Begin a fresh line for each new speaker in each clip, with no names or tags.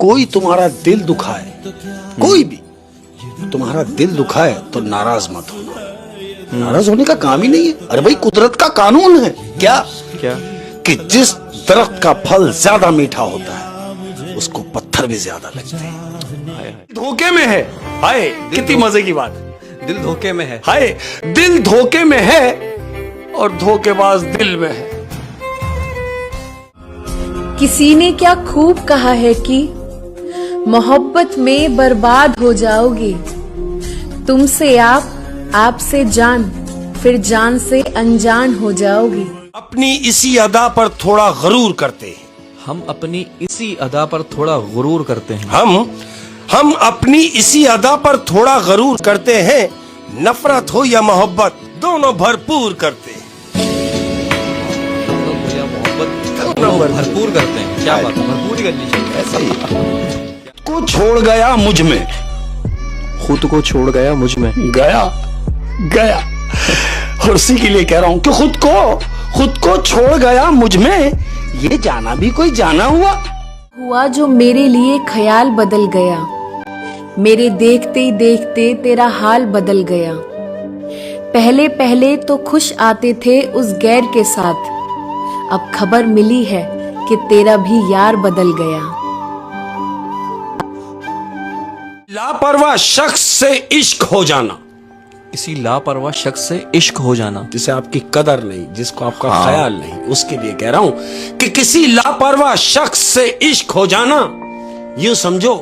कोई तुम्हारा दिल दुखाए, कोई भी तुम्हारा दिल दुखाए तो नाराज मत होना। नाराज होने का काम ही नहीं है। अरे भाई कुदरत का कानून है। क्या
क्या?
कि जिस दरख्त का फल ज्यादा मीठा होता है उसको पत्थर भी ज्यादा लगते हैं। धोखे में है। हाय कितनी मजे की बात।
दिल धोखे में है।
हाय दिल धोखे में है और धोखेबाज दिल में है।
किसी ने क्या खूब कहा है कि मोहब्बत में बर्बाद हो जाओगे। तुमसे आपसे जान, फिर जान से अनजान हो जाओगे।
अपनी इसी अदा पर थोड़ा गरूर करते हैं।
हम अपनी इसी अदा पर थोड़ा गुरूर करते हैं।
हम अपनी इसी अदा पर थोड़ा गरूर करते हैं। नफरत हो या मोहब्बत दोनों भरपूर करते हैं।
मोहब्बत भरपूर करते हैं। क्या बात है, भरपूर ही करनी चाहिए। ऐसा ही
को छोड़ गया मुझ में,
खुद को छोड़ गया मुझ में।
गया और उसी के लिए कह रहा हूं कि खुद को छोड़ गया मुझ में। ये जाना भी कोई जाना हुआ
जो मेरे लिए ख्याल बदल गया। मेरे देखते ही देखते तेरा हाल बदल गया। पहले पहले तो खुश आते थे उस गैर के साथ। अब खबर मिली है कि तेरा भी यार बदल गया।
लापरवाह शख्स से इश्क हो जाना।
किसी लापरवाह शख्स से इश्क हो जाना,
जिसे आपकी कदर नहीं, जिसको आपका ख्याल नहीं, उसके लिए कह रहा हूं कि किसी लापरवाह शख्स से इश्क हो जाना यूं समझो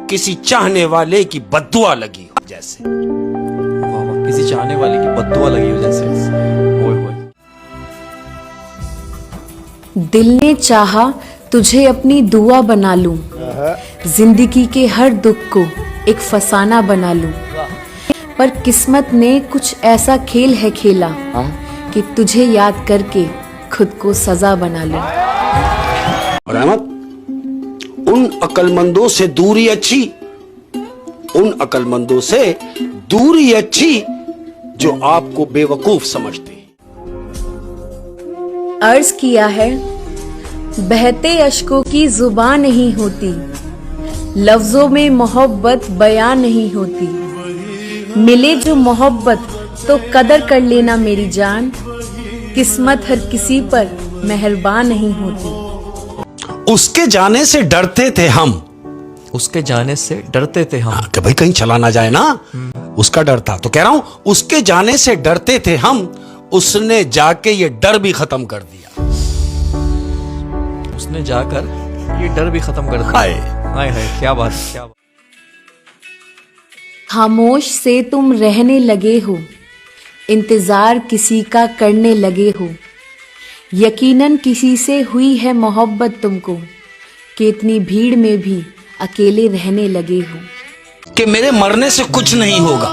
किसी चाहने वाले की बद्दुआ लगी हो जैसे।
वाह वाह, किसी चाहने वाले की बद्दुआ लगी हो जैसे। ओए होए।
दिल ने चाहा तुझे अपनी दुआ बना लूं। जिंदगी के हर दुख को एक फसाना बना लूं। पर किस्मत ने कुछ ऐसा खेल है खेला कि तुझे याद करके खुद को सजा बना लूं।
रहमत, उन अक्लमंदों से दूरी अच्छी, उन अक्लमंदों से दूरी अच्छी जो आपको बेवकूफ समझते हैं।
अर्ज किया है, बहते अश्कों की जुबान नहीं होती। लफ्जों में मोहब्बत बयां नहीं होती। मिले जो मोहब्बत तो कदर कर लेना मेरी जान। किस्मत हर किसी पर मेहरबान नहीं होती।
उसके जाने से डरते थे हम।
उसके जाने से डरते थे हम।
कि भाई कहीं चला ना जाए ना, उसका डर था। तो कह रहा हूं उसके जाने से डरते थे हम। उसने जाके ये डर भी खत्म कर दिया।
उसने जाकर ये डर भी खत्म कर दिया।
हाय
हाय हाय, क्या बात, क्या बात।
खामोश से तुम रहने लगे हो। इंतजार किसी का करने लगे हो। यकीनन किसी से हुई है मोहब्बत तुमको कि इतनी भीड़ में भी अकेले रहने लगे हो।
कि मेरे मरने से कुछ नहीं होगा।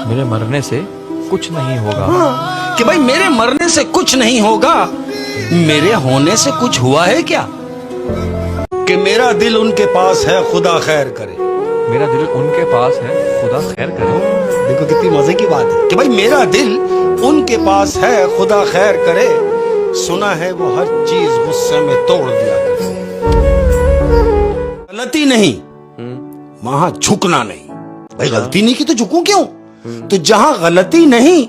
मेरे मरने से कुछ नहीं होगा।
कि भाई मेरे मरने से कुछ नहीं होगा। मेरे होने से कुछ हुआ है क्या? कि मेरा दिल उनके पास है, खुदा खैर करे।
मेरा दिल उनके पास है, खुदा खैर करे।
देखो कितनी मजे की बात है कि भाई मेरा दिल उनके पास है, खुदा खैर करे। सुना है वो हर चीज गुस्से में तोड़ दिया करे। गलती नहीं, वहां झुकना नहीं। भाई गलती नहीं की तो झुकूं क्यों? तो जहां गलती नहीं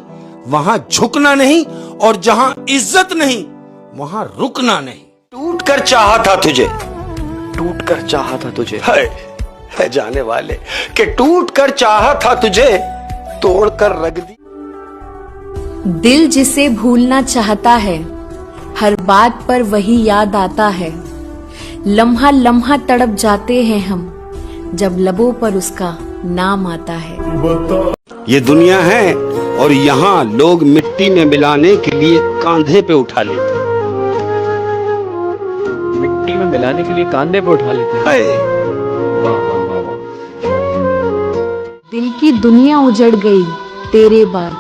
वहां झुकना नहीं, और जहां इज्जत नहीं वहां रुकना नहीं। टूट कर चाहा था तुझे,
टूट कर चाहा था तुझे।
है जाने वाले कि टूट कर चाहा था तुझे, तोड़ कर रख दी।
दिल जिसे भूलना चाहता है, हर बात पर वही याद आता है। लम्हा लम्हा तड़प जाते हैं हम, जब लबों पर उसका नाम आता है।
ये दुनिया है और यहाँ लोग मिट्टी में मिलाने के लिए कांधे पे उठा लेते हैं।
मिट्टी में मिलाने के लिए कांधे पे उठा लेते हैं। वाह वाह वाह वाह।
दिल की दुनिया उजड़ गई तेरे बाद।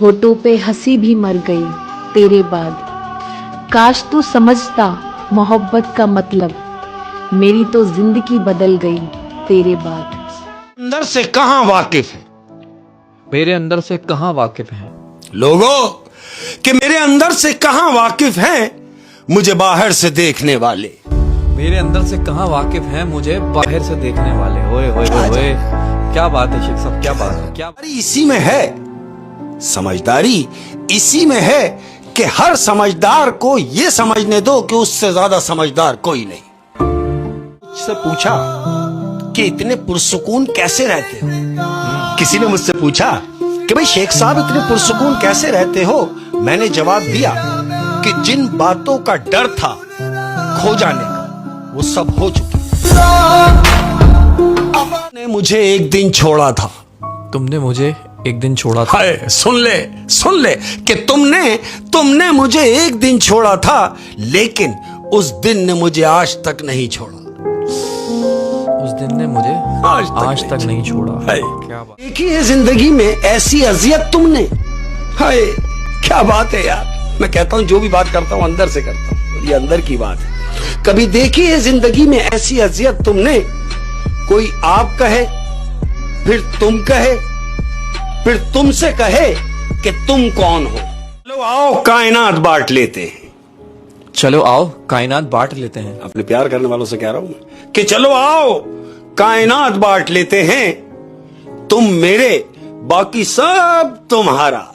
होठों पे हंसी भी मर गई तेरे बाद। काश तू समझता मोहब्बत का मतलब। मेरी तो जिंदगी बदल गई तेरे बाद।
अंदर से कहां वाकिफ है
मेरे अंदर से कहां वाकिफ हैं
लोगों, कि मेरे अंदर से कहां वाकिफ हैं मुझे बाहर से देखने वाले।
मेरे अंदर से कहाँ वाकिफ हैं मुझे बाहर से देखने वाले। ओए ओए ओए ओए, क्या बात है शेख साहब, क्या बात है, क्या
इसी में है समझदारी, इसी में है कि हर समझदार को यह समझने दो कि उससे ज्यादा समझदार कोई नहीं। मुझसे पूछा कि इतने पुरसुकून कैसे रहते हो, किसी ने मुझसे पूछा कि भाई शेख साहब इतने पुरसुकून कैसे रहते हो। मैंने जवाब दिया कि जिन बातों का डर था खो जाने का वो सब हो चुकी। ने मुझे एक दिन छोड़ा था।
तुमने मुझे एक दिन छोड़ा था।
हाय, सुन ले कि तुमने मुझे एक दिन छोड़ा था, लेकिन उस दिन ने मुझे आज तक नहीं छोड़ा।
उस दिन ने मुझे आज तक नहीं छोड़ा।
हाय,
क्या बात।
देखी है जिंदगी में ऐसी अजियत तुमने। हाय, क्या बात है यार। मैं कहता हूं जो भी बात करता हूं अंदर से करता हूं, ये अंदर की बात है। कभी देखी है जिंदगी में ऐसी अजियत तुमने। कोई आप कहे, फिर तुम कहे, फिर तुमसे कहे कि तुम कौन हो। चलो आओ कायनात बांट लेते हैं।
चलो आओ कायनात बांट लेते हैं।
अपने प्यार करने वालों से कह रहा हूं कि चलो आओ कायनात बांट लेते हैं। तुम मेरे, बाकी सब तुम्हारा।